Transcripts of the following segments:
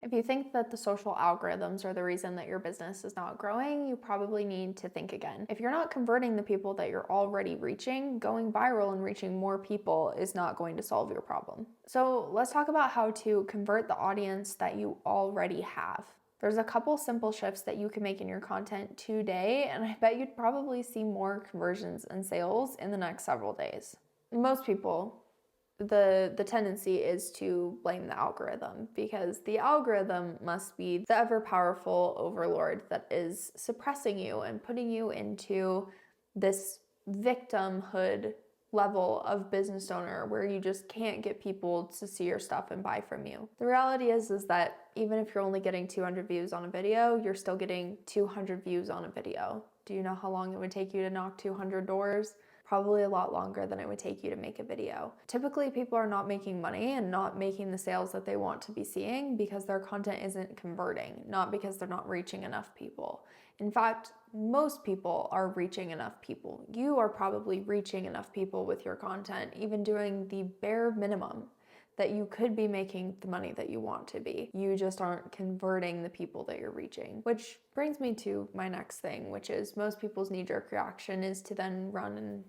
If you think that the social algorithms are the reason that your business is not growing, you probably need to think again. If you're not converting the people that you're already reaching, going viral and reaching more people is not going to solve your problem. So let's talk about how to convert the audience that you already have. There's a couple simple shifts that you can make in your content today, and I bet you'd probably see more conversions and sales in the next several days. Most people, the tendency is to blame the algorithm, because the algorithm must be the ever-powerful overlord that is suppressing you and putting you into this victimhood level of business owner where you just can't get people to see your stuff and buy from you. The reality is that even if you're only getting 200 views on a video, you're still getting 200 views on a video. Do you know how long it would take you to knock 200 doors? Probably a lot longer than it would take you to make a video. Typically, people are not making money and not making the sales that they want to be seeing because their content isn't converting, not because they're not reaching enough people. In fact, most people are reaching enough people. You are probably reaching enough people with your content, even doing the bare minimum that you could be making the money that you want to be. You just aren't converting the people that you're reaching. Which brings me to my next thing, which is most people's knee-jerk reaction is to then run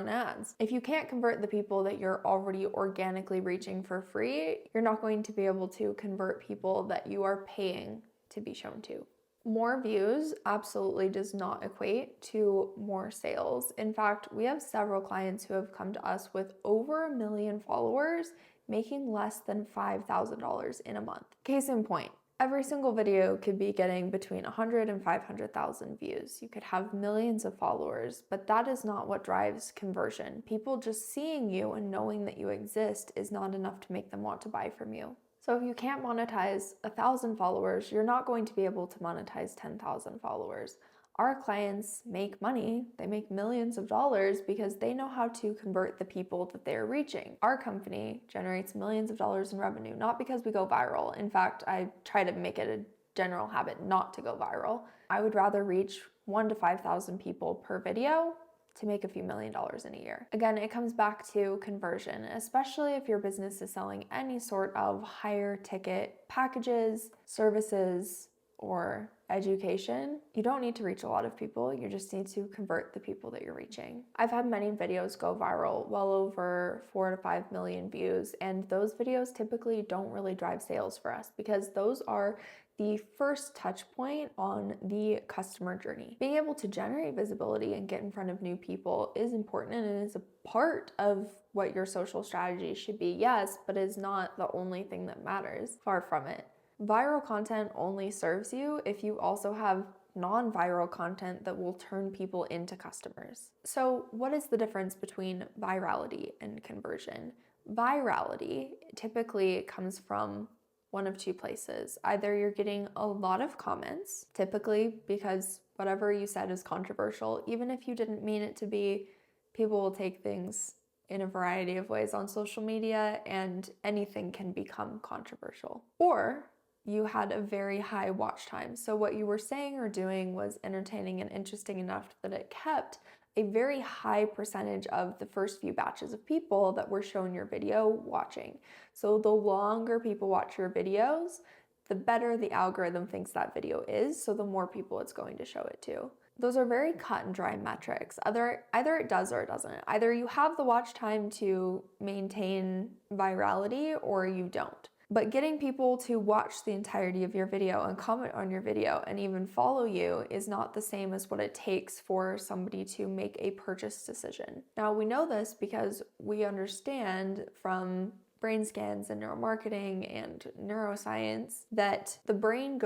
ads. If you can't convert the people that you're already organically reaching for free, you're not going to be able to convert people that you are paying to be shown to. More views absolutely does not equate to more sales. In fact, we have several clients who have come to us with over 1 million followers making less than $5,000 in a month. Case in point, every single video could be getting between 100 and 500,000 views. You could have millions of followers, but that is not what drives conversion. People just seeing you and knowing that you exist is not enough to make them want to buy from you. So if you can't monetize 1,000 followers, you're not going to be able to monetize 10,000 followers. Our clients make money, they make millions of dollars because they know how to convert the people that they're reaching. Our company generates millions of dollars in revenue, not because we go viral. In fact, I try to make it a general habit not to go viral. I would rather reach 1,000 to 5,000 people per video to make a few $1,000,000 in a year. Again, it comes back to conversion, especially if your business is selling any sort of higher ticket packages, services, or education. You don't need to reach a lot of people, you just need to convert the people that you're reaching. I've had many videos go viral, well over 4 to 5 million views, and those videos typically don't really drive sales for us because those are the first touch point on the customer journey. Being able to generate visibility and get in front of new people is important and is a part of what your social strategy should be, yes, but is not the only thing that matters. Far from it. Viral content only serves you if you also have non-viral content that will turn people into customers. So what is the difference between virality and conversion? Virality typically comes from one of two places. Either you're getting a lot of comments, typically because whatever you said is controversial, even if you didn't mean it to be. People will take things in a variety of ways on social media, and anything can become controversial. Or you had a very high watch time. So what you were saying or doing was entertaining and interesting enough that it kept a very high percentage of the first few batches of people that were shown your video watching. So the longer people watch your videos, the better the algorithm thinks that video is, so the more people it's going to show it to. Those are very cut and dry metrics. Either it does or it doesn't. Either you have the watch time to maintain virality or you don't. But getting people to watch the entirety of your video and comment on your video and even follow you is not the same as what it takes for somebody to make a purchase decision. Now, we know this because we understand from brain scans and neuromarketing and neuroscience that the brain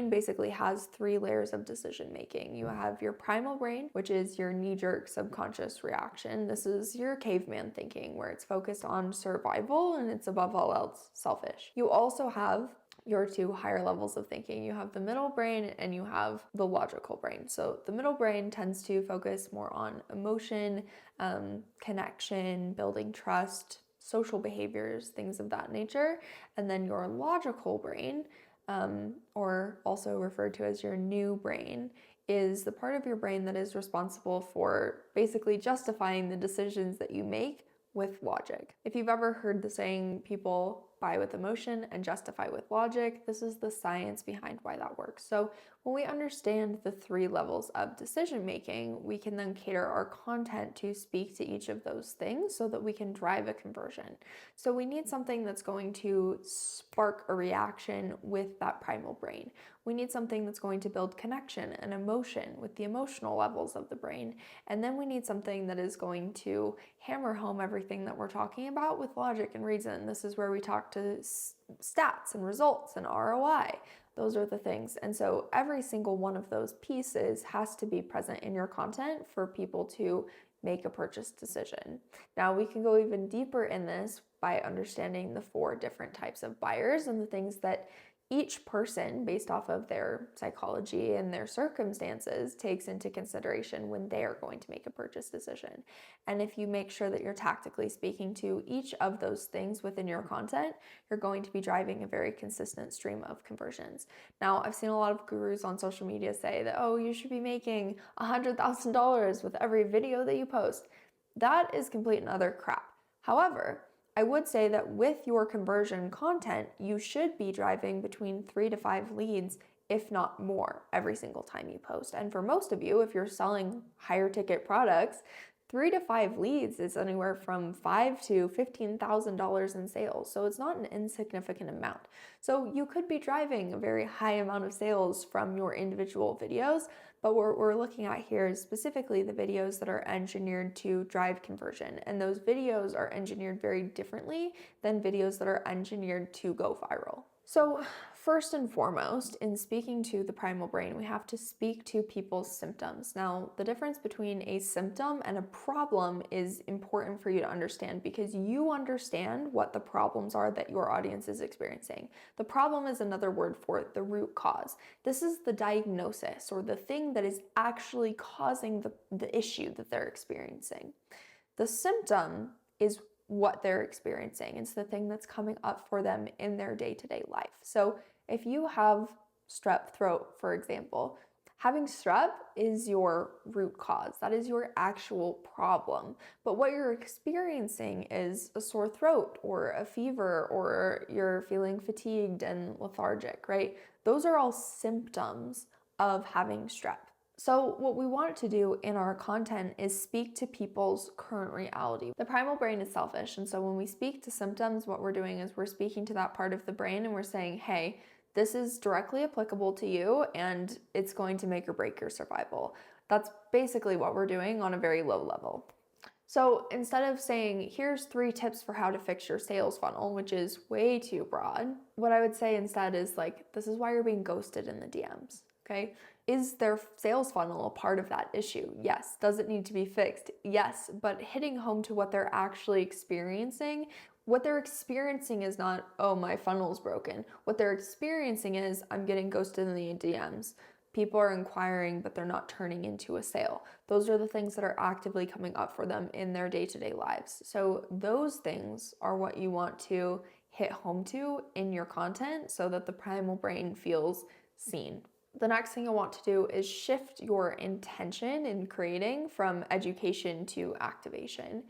basically has 3 layers of decision making. You have your primal brain, which is your knee-jerk subconscious reaction. This is your caveman thinking, where it's focused on survival and it's above all else selfish. You also have your 2 higher levels of thinking. You have the middle brain and you have the logical brain. So the middle brain tends to focus more on emotion, connection, building trust, social behaviors, things of that nature. And then your logical brain, or also referred to as your new brain, is the part of your brain that is responsible for basically justifying the decisions that you make with logic. If you've ever heard the saying, people buy with emotion, and justify with logic. This is the science behind why that works. So when we understand the 3 levels of decision making, we can then cater our content to speak to each of those things so that we can drive a conversion. So we need something that's going to spark a reaction with that primal brain. We need something that's going to build connection and emotion with the emotional levels of the brain. And then we need something that is going to hammer home everything that we're talking about with logic and reason. This is where we talk to stats and results and ROI. Those are the things. And so every single one of those pieces has to be present in your content for people to make a purchase decision. Now we can go even deeper in this by understanding the 4 different types of buyers and the things that each person, based off of their psychology and their circumstances, takes into consideration when they are going to make a purchase decision. And if you make sure that you're tactically speaking to each of those things within your content, you're going to be driving a very consistent stream of conversions. Now, I've seen a lot of gurus on social media say that, oh, you should be making $100,000 with every video that you post. That is complete and utter crap. However, I would say that with your conversion content, you should be driving between 3 to 5 leads, if not more, every single time you post. And for most of you, if you're selling higher ticket products, 3 to 5 leads is anywhere from $5,000 to $15,000 in sales. So it's not an insignificant amount. So you could be driving a very high amount of sales from your individual videos, but what we're looking at here is specifically the videos that are engineered to drive conversion. And those videos are engineered very differently than videos that are engineered to go viral. So first and foremost, in speaking to the primal brain, we have to speak to people's symptoms. Now, the difference between a symptom and a problem is important for you to understand because you understand what the problems are that your audience is experiencing. The problem is another word for the root cause. This is the diagnosis or the thing that is actually causing the issue that they're experiencing. The symptom is what they're experiencing. It's the thing that's coming up for them in their day-to-day life. So if you have strep throat, for example, having strep is your root cause. That is your actual problem. But what you're experiencing is a sore throat or a fever or you're feeling fatigued and lethargic, right? Those are all symptoms of having strep. So what we want to do in our content is speak to people's current reality. The primal brain is selfish, and so when we speak to symptoms, what we're doing is we're speaking to that part of the brain and we're saying, hey, this is directly applicable to you and it's going to make or break your survival. That's basically what we're doing on a very low level. So instead of saying, here's 3 tips for how to fix your sales funnel, which is way too broad, what I would say instead is like, this is why you're being ghosted in the DMs, okay? Is their sales funnel a part of that issue? Yes. Does it need to be fixed? Yes. But hitting home to what they're actually experiencing, what they're experiencing is not, oh, my funnel's broken. What they're experiencing is, I'm getting ghosted in the DMs. People are inquiring, but they're not turning into a sale. Those are the things that are actively coming up for them in their day-to-day lives. So those things are what you want to hit home to in your content so that the primal brain feels seen. The next thing I want to do is shift your intention in creating from education to activation.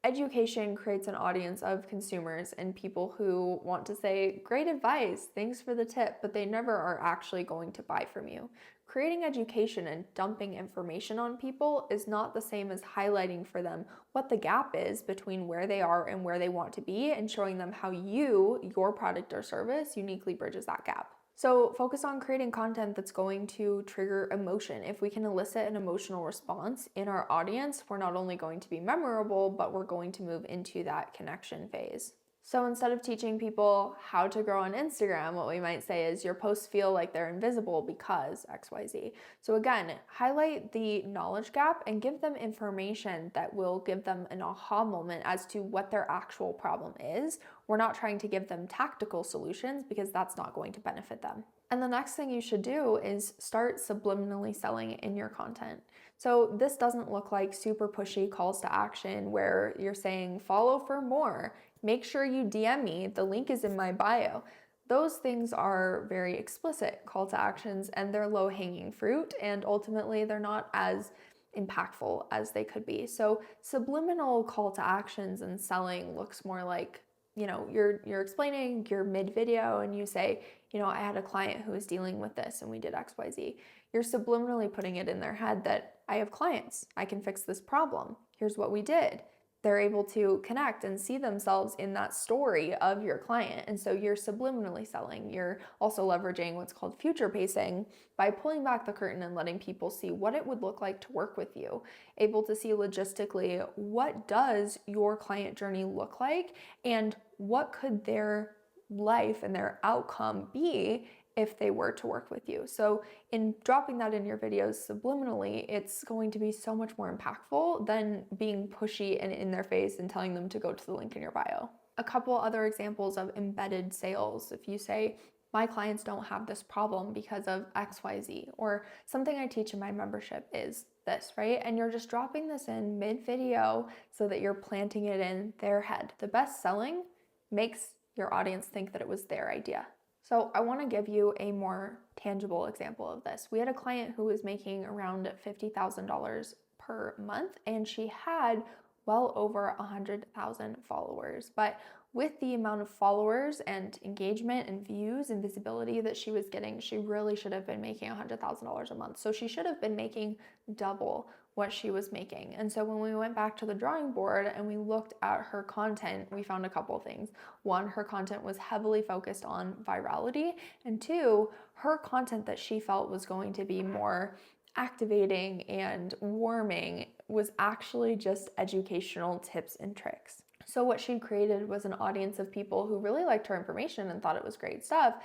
Education creates an audience of consumers and people who want to say, great advice, thanks for the tip, but they never are actually going to buy from you. Creating education and dumping information on people is not the same as highlighting for them what the gap is between where they are and where they want to be and showing them how your product or service uniquely bridges that gap. So focus on creating content that's going to trigger emotion. If we can elicit an emotional response in our audience, we're not only going to be memorable, but we're going to move into that connection phase. So instead of teaching people how to grow on Instagram, what we might say is your posts feel like they're invisible because XYZ. So again, highlight the knowledge gap and give them information that will give them an aha moment as to what their actual problem is. We're not trying to give them tactical solutions because that's not going to benefit them. And the next thing you should do is start subliminally selling in your content. So this doesn't look like super pushy calls to action where you're saying follow for more. Make sure you DM me, the link is in my bio. Those things are very explicit call to actions and they're low-hanging fruit and ultimately they're not as impactful as they could be. So subliminal call to actions and selling looks more like you're explaining, you're mid-video and you say, I had a client who was dealing with this and we did XYZ. You're subliminally putting it in their head that I have clients, I can fix this problem. Here's what we did. They're able to connect and see themselves in that story of your client. And so you're subliminally selling. You're also leveraging what's called future pacing by pulling back the curtain and letting people see what it would look like to work with you, able to see logistically what does your client journey look like and what could their life and their outcome be if they were to work with you. So in dropping that in your videos subliminally, it's going to be so much more impactful than being pushy and in their face and telling them to go to the link in your bio. A couple other examples of embedded sales. If you say, my clients don't have this problem because of XYZ, or something I teach in my membership is this, right? And you're just dropping this in mid-video so that you're planting it in their head. The best selling makes your audience think that it was their idea. So I want to give you a more tangible example of this. We had a client who was making around $50,000 per month, and she had well over 100,000 followers. But with the amount of followers and engagement and views and visibility that she was getting, she really should have been making $100,000 a month. So she should have been making double what she was making. And so when we went back to the drawing board and we looked at her content, we found a couple of things. One, her content was heavily focused on virality. And two, her content that she felt was going to be more activating and warming was actually just educational tips and tricks. So what she created was an audience of people who really liked her information and thought it was great stuff,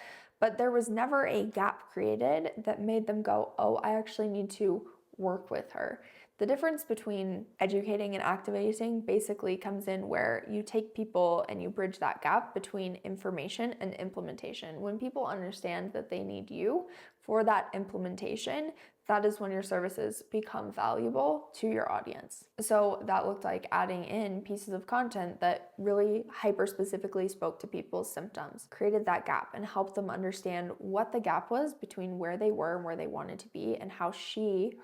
but there was never a gap created that made them go, oh, I actually need to work with her. The difference between educating and activating basically comes in where you take people and you bridge that gap between information and implementation. When people understand that they need you for that implementation, that is when your services become valuable to your audience. So that looked like adding in pieces of content that really hyper specifically spoke to people's symptoms, created that gap and helped them understand what the gap was between where they were and where they wanted to be and how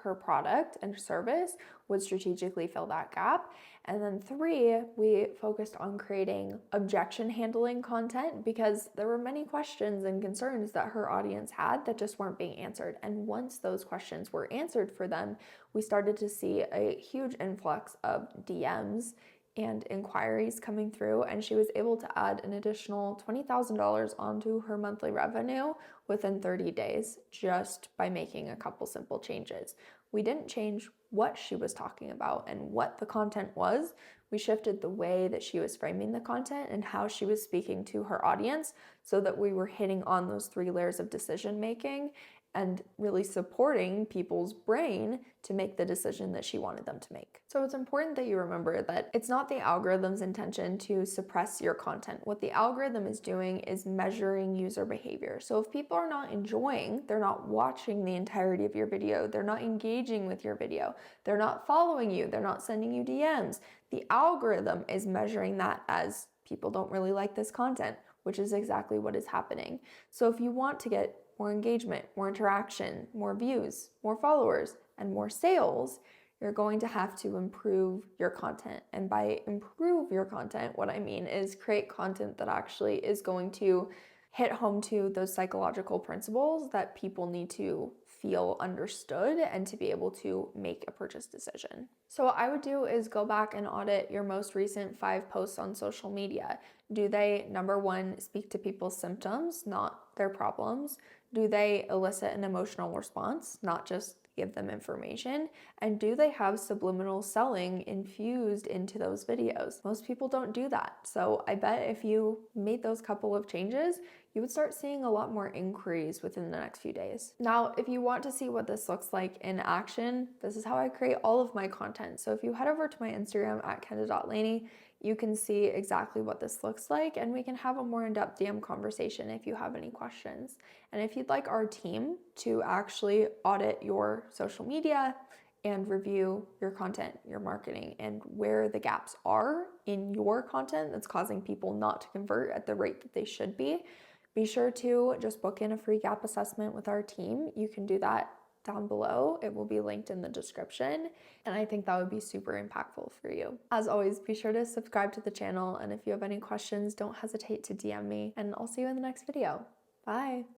her product and service would strategically fill that gap. And then 3, we focused on creating objection handling content because there were many questions and concerns that her audience had that just weren't being answered. And once those questions were answered for them, we started to see a huge influx of DMs and inquiries coming through, and she was able to add an additional $20,000 onto her monthly revenue within 30 days just by making a couple simple changes. We didn't change what she was talking about and what the content was. We shifted the way that she was framing the content and how she was speaking to her audience so that we were hitting on those 3 layers of decision making and really supporting people's brain to make the decision that she wanted them to make. So it's important that you remember that it's not the algorithm's intention to suppress your content. What the algorithm is doing is measuring user behavior. So if people are not enjoying, they're not watching the entirety of your video, they're not engaging with your video, they're not following you, they're not sending you DMs, the algorithm is measuring that as people don't really like this content, which is exactly what is happening. So if you want to get more engagement, more interaction, more views, more followers, and more sales, you're going to have to improve your content. And by improve your content, what I mean is create content that actually is going to hit home to those psychological principles that people need to feel understood and to be able to make a purchase decision. So what I would do is go back and audit your most recent 5 posts on social media. Do they, number 1, speak to people's symptoms, not their problems? Do they elicit an emotional response, not just give them information? And do they have subliminal selling infused into those videos? Most people don't do that. So I bet if you made those couple of changes, you would start seeing a lot more inquiries within the next few days. Now, if you want to see what this looks like in action, this is how I create all of my content. So if you head over to my Instagram at kenda.laney, you can see exactly what this looks like, and we can have a more in-depth DM conversation if you have any questions. And if you'd like our team to actually audit your social media and review your content, your marketing, and where the gaps are in your content that's causing people not to convert at the rate that they should be sure to just book in a free gap assessment with our team. You can do that down below. It will be linked in the description, and I think that would be super impactful for you. As always, be sure to subscribe to the channel, and if you have any questions, don't hesitate to DM me, and I'll see you in the next video. Bye.